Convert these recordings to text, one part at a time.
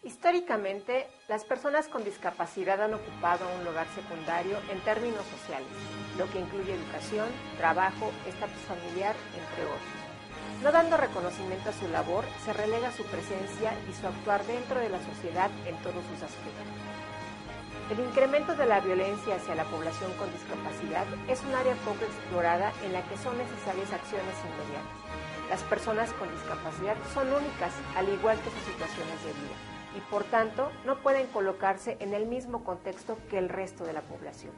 Históricamente, las personas con discapacidad han ocupado un lugar secundario en términos sociales, lo que incluye educación, trabajo, estatus familiar, entre otros. No dando reconocimiento a su labor, se relega su presencia y su actuar dentro de la sociedad en todos sus aspectos. El incremento de la violencia hacia la población con discapacidad es un área poco explorada en la que son necesarias acciones inmediatas. Las personas con discapacidad son únicas, al igual que sus situaciones de vida, y por tanto no pueden colocarse en el mismo contexto que el resto de la población.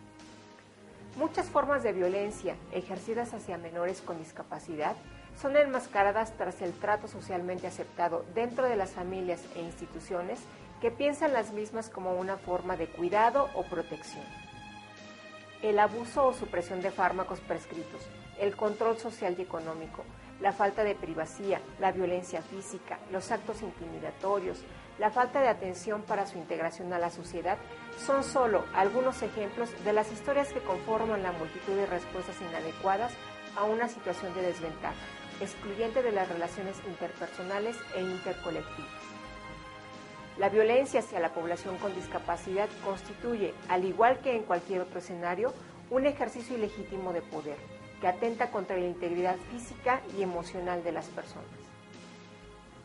Muchas formas de violencia ejercidas hacia menores con discapacidad son enmascaradas tras el trato socialmente aceptado dentro de las familias e instituciones que piensan las mismas como una forma de cuidado o protección. El abuso o supresión de fármacos prescritos, el control social y económico, la falta de privacidad, la violencia física, los actos intimidatorios, la falta de atención para su integración a la sociedad son solo algunos ejemplos de las historias que conforman la multitud de respuestas inadecuadas a una situación de desventaja, excluyente de las relaciones interpersonales e intercolectivas. La violencia hacia la población con discapacidad constituye, al igual que en cualquier otro escenario, un ejercicio ilegítimo de poder, que atenta contra la integridad física y emocional de las personas.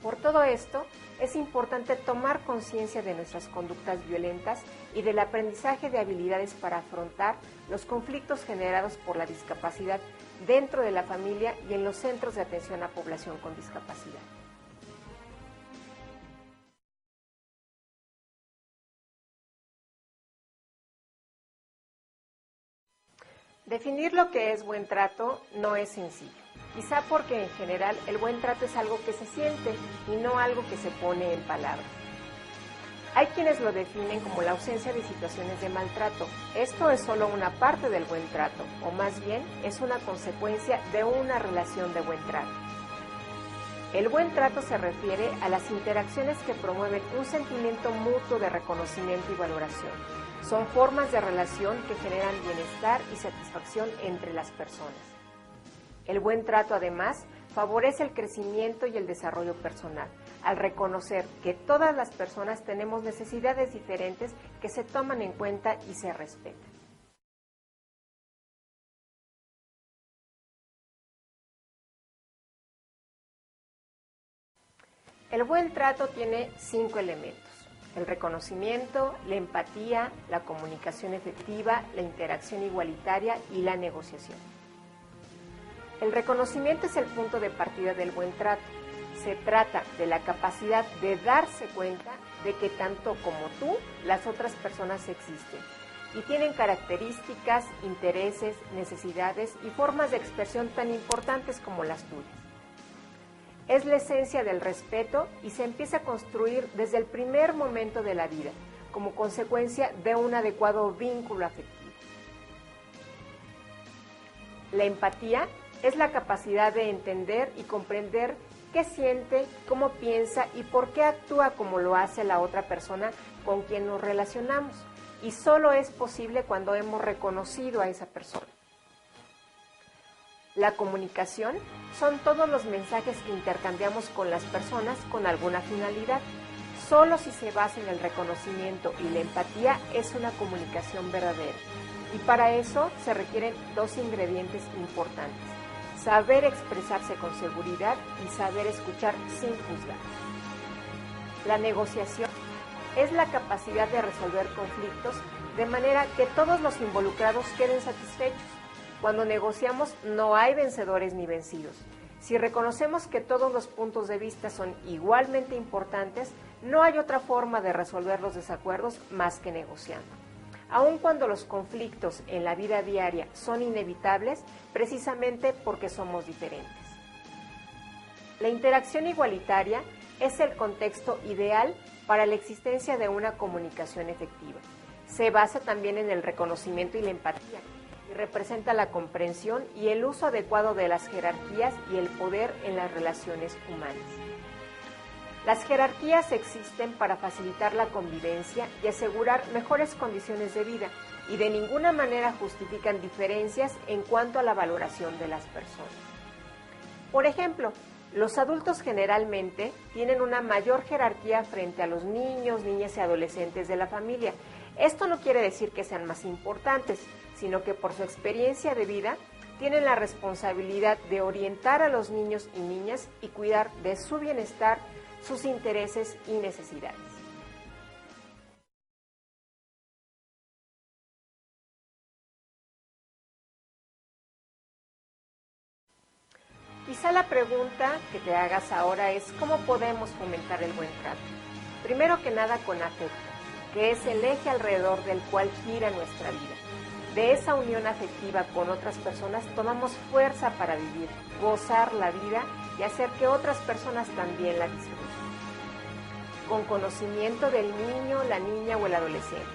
Por todo esto, es importante tomar conciencia de nuestras conductas violentas y del aprendizaje de habilidades para afrontar los conflictos generados por la discapacidad dentro de la familia y en los centros de atención a población con discapacidad. Definir lo que es buen trato no es sencillo, quizá porque en general el buen trato es algo que se siente y no algo que se pone en palabras. Hay quienes lo definen como la ausencia de situaciones de maltrato. Esto es solo una parte del buen trato, o más bien es una consecuencia de una relación de buen trato. El buen trato se refiere a las interacciones que promueven un sentimiento mutuo de reconocimiento y valoración. Son formas de relación que generan bienestar y satisfacción entre las personas. El buen trato, además, favorece el crecimiento y el desarrollo personal, al reconocer que todas las personas tenemos necesidades diferentes que se toman en cuenta y se respetan. El buen trato tiene 5 elementos: el reconocimiento, la empatía, la comunicación efectiva, la interacción igualitaria y la negociación. El reconocimiento es el punto de partida del buen trato. Se trata de la capacidad de darse cuenta de que tanto como tú, las otras personas existen y tienen características, intereses, necesidades y formas de expresión tan importantes como las tuyas. Es la esencia del respeto y se empieza a construir desde el primer momento de la vida, como consecuencia de un adecuado vínculo afectivo. La empatía es la capacidad de entender y comprender qué siente, cómo piensa y por qué actúa como lo hace la otra persona con quien nos relacionamos. Y solo es posible cuando hemos reconocido a esa persona. La comunicación son todos los mensajes que intercambiamos con las personas con alguna finalidad. Solo si se basa en el reconocimiento y la empatía es una comunicación verdadera. Y para eso se requieren 2 ingredientes importantes: saber expresarse con seguridad y saber escuchar sin juzgar. La negociación es la capacidad de resolver conflictos de manera que todos los involucrados queden satisfechos. Cuando negociamos no hay vencedores ni vencidos. Si reconocemos que todos los puntos de vista son igualmente importantes, no hay otra forma de resolver los desacuerdos más que negociando. Aun cuando los conflictos en la vida diaria son inevitables, precisamente porque somos diferentes. La interacción igualitaria es el contexto ideal para la existencia de una comunicación efectiva. Se basa también en el reconocimiento y la empatía, y representa la comprensión y el uso adecuado de las jerarquías y el poder en las relaciones humanas. Las jerarquías existen para facilitar la convivencia y asegurar mejores condiciones de vida, y de ninguna manera justifican diferencias en cuanto a la valoración de las personas. Por ejemplo, Los adultos generalmente tienen una mayor jerarquía frente a los niños, niñas y adolescentes de la familia. Esto no quiere decir que sean más importantes, sino que por su experiencia de vida tienen la responsabilidad de orientar a los niños y niñas y cuidar de su bienestar, sus intereses y necesidades. Quizá la pregunta que te hagas ahora es ¿cómo podemos fomentar el buen trato? Primero que nada con afecto, que es el eje alrededor del cual gira nuestra vida. De esa unión afectiva con otras personas tomamos fuerza para vivir, gozar la vida y hacer que otras personas también la disfruten. Con conocimiento del niño, la niña o el adolescente.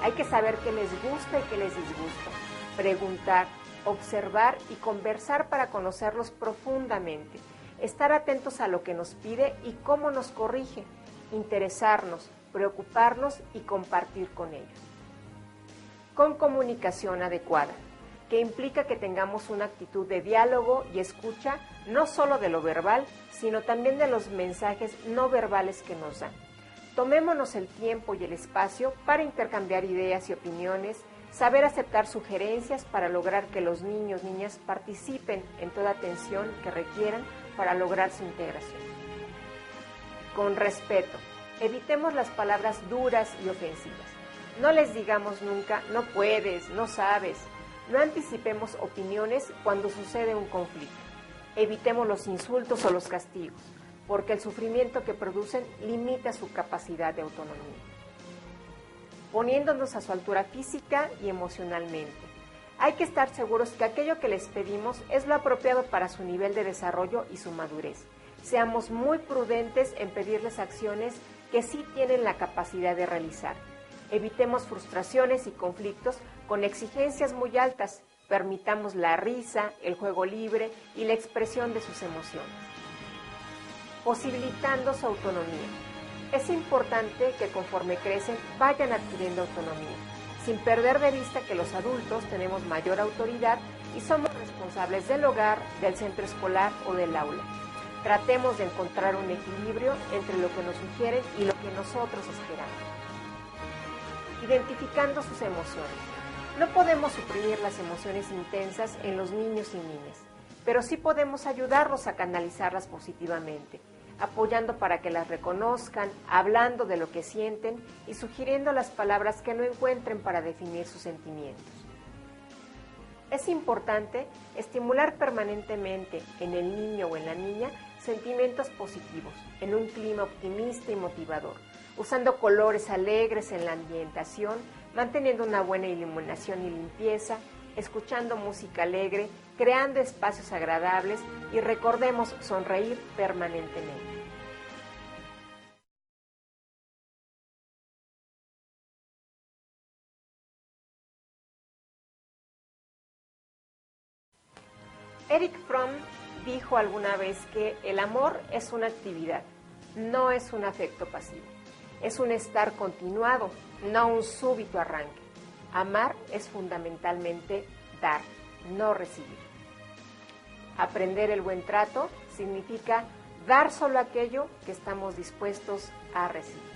Hay que saber qué les gusta y qué les disgusta. Preguntar, observar y conversar para conocerlos profundamente. Estar atentos a lo que nos pide y cómo nos corrige. Interesarnos, preocuparnos y compartir con ellos. Con comunicación adecuada, que implica que tengamos una actitud de diálogo y escucha, no solo de lo verbal, sino también de los mensajes no verbales que nos dan. Tomémonos el tiempo y el espacio para intercambiar ideas y opiniones, saber aceptar sugerencias para lograr que los niños, niñas participen en toda atención que requieran para lograr su integración. Con respeto, evitemos las palabras duras y ofensivas. No les digamos nunca, no puedes, no sabes. No anticipemos opiniones cuando sucede un conflicto. Evitemos los insultos o los castigos, porque el sufrimiento que producen limita su capacidad de autonomía. Poniéndonos a su altura física y emocionalmente. Hay que estar seguros que aquello que les pedimos es lo apropiado para su nivel de desarrollo y su madurez. Seamos muy prudentes en pedirles acciones que sí tienen la capacidad de realizar. Evitemos frustraciones y conflictos con exigencias muy altas. Permitamos la risa, el juego libre y la expresión de sus emociones. Posibilitando su autonomía. Es importante que conforme crecen vayan adquiriendo autonomía, sin perder de vista que los adultos tenemos mayor autoridad y somos responsables del hogar, del centro escolar o del aula. Tratemos de encontrar un equilibrio entre lo que nos sugieren y lo que nosotros esperamos. Identificando sus emociones. No podemos suprimir las emociones intensas en los niños y niñas, pero sí podemos ayudarlos a canalizarlas positivamente, apoyando para que las reconozcan, hablando de lo que sienten y sugiriendo las palabras que no encuentren para definir sus sentimientos. Es importante estimular permanentemente en el niño o en la niña sentimientos positivos, en un clima optimista y motivador, usando colores alegres en la ambientación, manteniendo una buena iluminación y limpieza, escuchando música alegre, creando espacios agradables y recordemos sonreír permanentemente. Erich Fromm dijo alguna vez que el amor es una actividad, no es un afecto pasivo. Es un estar continuado, no un súbito arranque. Amar es fundamentalmente dar, no recibir. Aprender el buen trato significa dar solo aquello que estamos dispuestos a recibir.